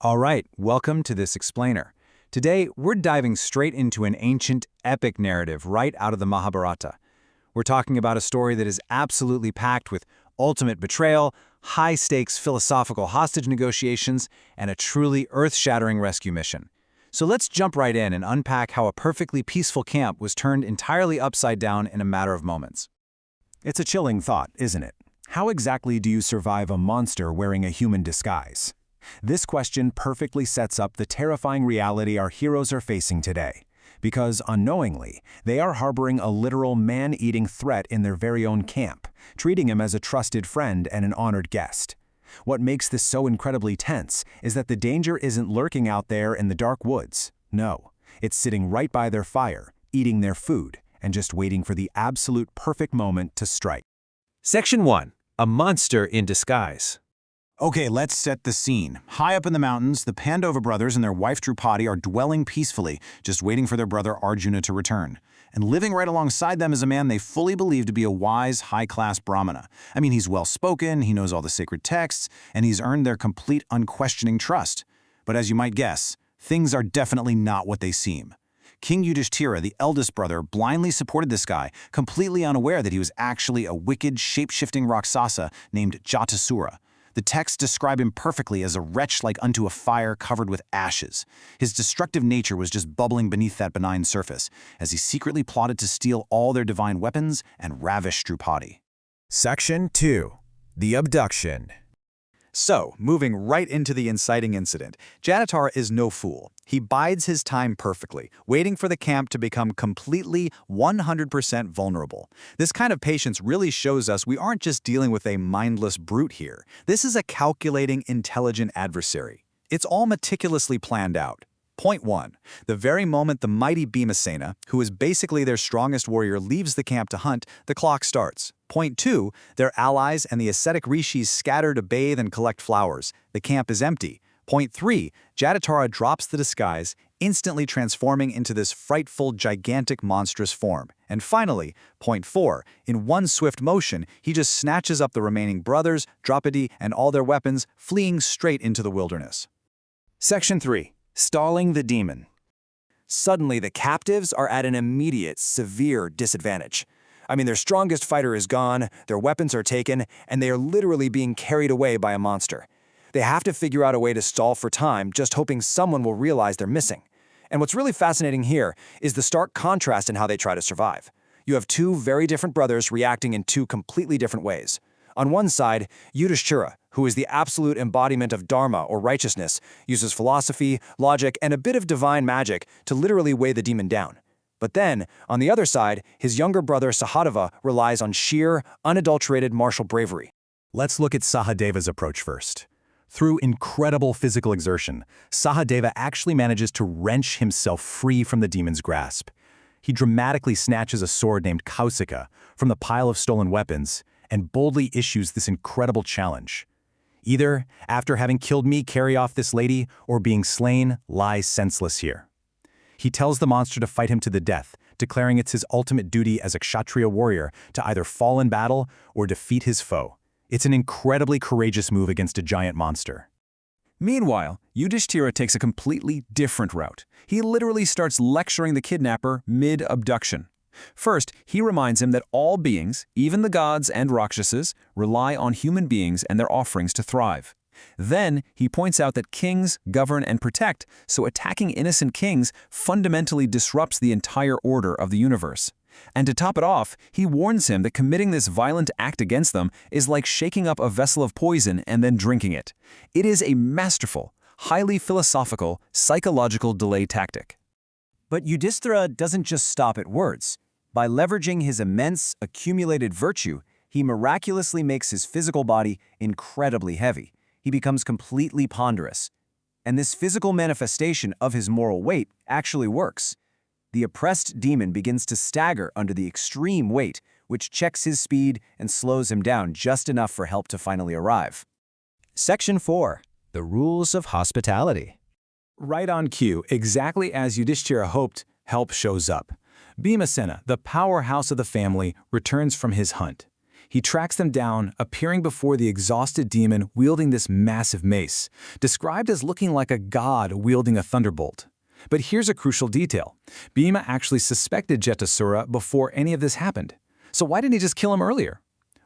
All right, welcome to this explainer. Today, we're diving straight into an ancient, epic narrative right out of the Mahabharata. We're talking about a story that is absolutely packed with ultimate betrayal, high-stakes philosophical hostage negotiations, and a truly earth-shattering rescue mission. So let's jump right in and unpack how a perfectly peaceful camp was turned entirely upside down in a matter of moments. It's a chilling thought, isn't it? How exactly do you survive a monster wearing a human disguise? This question perfectly sets up the terrifying reality our heroes are facing today. Because, unknowingly, they are harboring a literal man-eating threat in their very own camp, treating him as a trusted friend and an honored guest. What makes this so incredibly tense is that the danger isn't lurking out there in the dark woods. No, it's sitting right by their fire, eating their food, and just waiting for the absolute perfect moment to strike. Section 1. A monster in disguise. Okay, let's set the scene. High up in the mountains, the Pandava brothers and their wife Draupadi are dwelling peacefully, just waiting for their brother Arjuna to return. And living right alongside them is a man they fully believe to be a wise, high-class Brahmana. I mean, he's well-spoken, he knows all the sacred texts, and he's earned their complete, unquestioning trust. But as you might guess, things are definitely not what they seem. King Yudhishthira, the eldest brother, blindly supported this guy, completely unaware that he was actually a wicked, shape-shifting Rakshasa named Jatasura. The texts describe him perfectly as a wretch like unto a fire covered with ashes. His destructive nature was just bubbling beneath that benign surface, as he secretly plotted to steal all their divine weapons and ravish Draupadi. Section 2. The Abduction. So, moving right into the inciting incident, Jatasura is no fool. He bides his time perfectly, waiting for the camp to become completely 100% vulnerable. This kind of patience really shows us we aren't just dealing with a mindless brute here. This is a calculating, intelligent adversary. It's all meticulously planned out. Point 1. The very moment the mighty Bhima, who is basically their strongest warrior, leaves the camp to hunt, the clock starts. Point 2. Their allies and the ascetic rishis scatter to bathe and collect flowers. The camp is empty. Point 3. Jatasura drops the disguise, instantly transforming into this frightful, gigantic, monstrous form. And finally, point 4. In one swift motion, he just snatches up the remaining brothers, Draupadi, and all their weapons, fleeing straight into the wilderness. Section 3. Stalling the Demon. Suddenly, the captives are at an immediate, severe disadvantage. I mean, their strongest fighter is gone, their weapons are taken, and they are literally being carried away by a monster. They have to figure out a way to stall for time, just hoping someone will realize they're missing. And what's really fascinating here is the stark contrast in how they try to survive. You have two very different brothers reacting in two completely different ways. On one side, Yudhishthira, who is the absolute embodiment of dharma or righteousness, uses philosophy, logic, and a bit of divine magic to literally weigh the demon down. But then, on the other side, his younger brother Sahadeva relies on sheer, unadulterated martial bravery. Let's look at Sahadeva's approach first. Through incredible physical exertion, Sahadeva actually manages to wrench himself free from the demon's grasp. He dramatically snatches a sword named Kausika from the pile of stolen weapons and boldly issues this incredible challenge. Either, after having killed me, carry off this lady, or being slain, lie senseless here. He tells the monster to fight him to the death, declaring it's his ultimate duty as a Kshatriya warrior to either fall in battle or defeat his foe. It's an incredibly courageous move against a giant monster. Meanwhile, Yudhishthira takes a completely different route. He literally starts lecturing the kidnapper mid-abduction. First, he reminds him that all beings, even the gods and Rakshasas, rely on human beings and their offerings to thrive. Then, he points out that kings govern and protect, so attacking innocent kings fundamentally disrupts the entire order of the universe. And to top it off, he warns him that committing this violent act against them is like shaking up a vessel of poison and then drinking it. It is a masterful, highly philosophical, psychological delay tactic. But Yudhishthira doesn't just stop at words. By leveraging his immense, accumulated virtue, he miraculously makes his physical body incredibly heavy. He becomes completely ponderous. And this physical manifestation of his moral weight actually works. The oppressed demon begins to stagger under the extreme weight, which checks his speed and slows him down just enough for help to finally arrive. Section 4. The Rules of Hospitality. Right on cue, exactly as Yudhishthira hoped, help shows up. Bhima, the powerhouse of the family, returns from his hunt. He tracks them down, appearing before the exhausted demon wielding this massive mace, described as looking like a god wielding a thunderbolt. But here's a crucial detail. Bhima actually suspected Jatasura before any of this happened. So why didn't he just kill him earlier?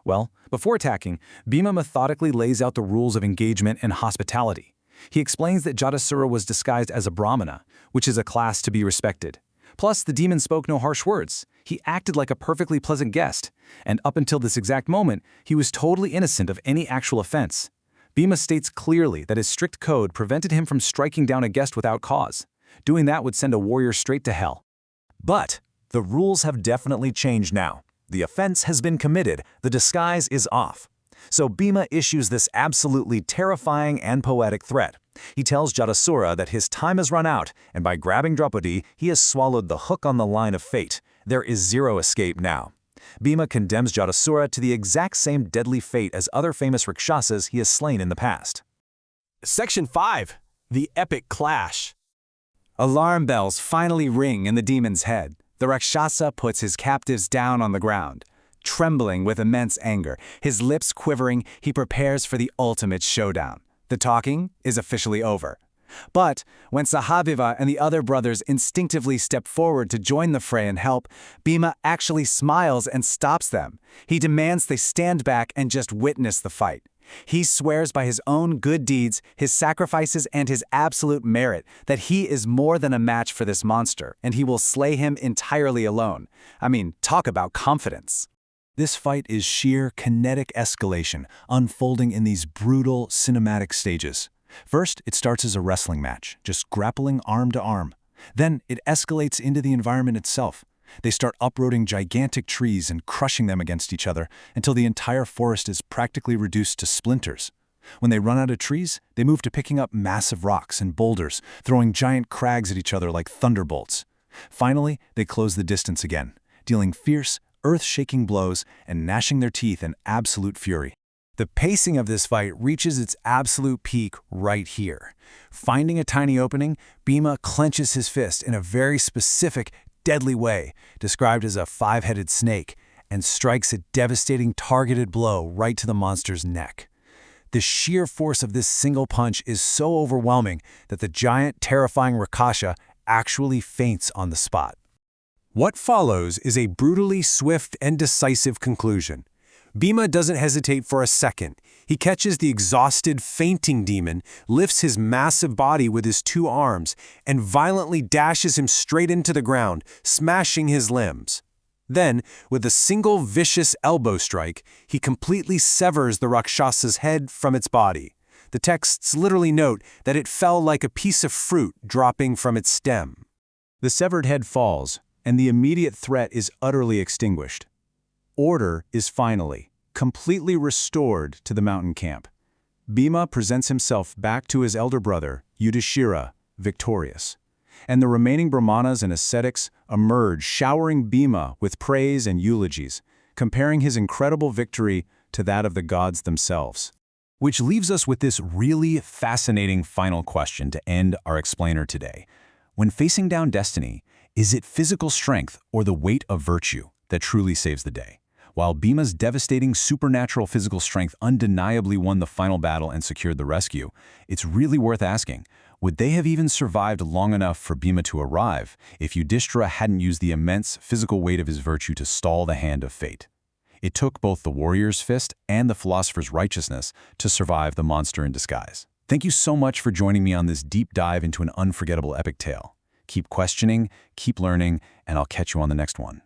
Well, before attacking, Bhima methodically lays out the rules of engagement and hospitality. He explains that Jatasura was disguised as a Brahmana, which is a class to be respected. Plus, the demon spoke no harsh words. He acted like a perfectly pleasant guest, and up until this exact moment, he was totally innocent of any actual offense. Bhima states clearly that his strict code prevented him from striking down a guest without cause. Doing that would send a warrior straight to hell. But the rules have definitely changed now. The offense has been committed, the disguise is off. So Bhima issues this absolutely terrifying and poetic threat. He tells Jatasura that his time has run out, and by grabbing Draupadi, he has swallowed the hook on the line of fate. There is zero escape now. Bhima condemns Jatasura to the exact same deadly fate as other famous Rakshasas he has slain in the past. Section 5. The Epic Clash. Alarm bells finally ring in the demon's head. The Rakshasa puts his captives down on the ground. Trembling with immense anger, his lips quivering, he prepares for the ultimate showdown. The talking is officially over. But when Sahadeva and the other brothers instinctively step forward to join the fray and help, Bhima actually smiles and stops them. He demands they stand back and just witness the fight. He swears by his own good deeds, his sacrifices, and his absolute merit that he is more than a match for this monster, and he will slay him entirely alone. I mean, talk about confidence. This fight is sheer kinetic escalation, unfolding in these brutal cinematic stages. First, it starts as a wrestling match, just grappling arm to arm. Then it escalates into the environment itself. They start uprooting gigantic trees and crushing them against each other until the entire forest is practically reduced to splinters. When they run out of trees, they move to picking up massive rocks and boulders, throwing giant crags at each other like thunderbolts. Finally, they close the distance again, dealing fierce, earth-shaking blows and gnashing their teeth in absolute fury. The pacing of this fight reaches its absolute peak right here. Finding a tiny opening, Bhima clenches his fist in a very specific, deadly way, described as a five-headed snake, and strikes a devastating targeted blow right to the monster's neck. The sheer force of this single punch is so overwhelming that the giant, terrifying Rakshasa actually faints on the spot. What follows is a brutally swift and decisive conclusion. Bhima doesn't hesitate for a second. He catches the exhausted, fainting demon, lifts his massive body with his two arms, and violently dashes him straight into the ground, smashing his limbs. Then, with a single vicious elbow strike, he completely severs the Raksasa's head from its body. The texts literally note that it fell like a piece of fruit dropping from its stem. The severed head falls, and the immediate threat is utterly extinguished. Order is finally, completely restored to the mountain camp. Bhima presents himself back to his elder brother, Yudhishthira, victorious. And the remaining Brahmanas and ascetics emerge, showering Bhima with praise and eulogies, comparing his incredible victory to that of the gods themselves. Which leaves us with this really fascinating final question to end our explainer today. When facing down destiny, is it physical strength or the weight of virtue that truly saves the day? While Bhima's devastating supernatural physical strength undeniably won the final battle and secured the rescue, it's really worth asking, would they have even survived long enough for Bhima to arrive if Yudhishthira hadn't used the immense physical weight of his virtue to stall the hand of fate? It took both the warrior's fist and the philosopher's righteousness to survive the monster in disguise. Thank you so much for joining me on this deep dive into an unforgettable epic tale. Keep questioning, keep learning, and I'll catch you on the next one.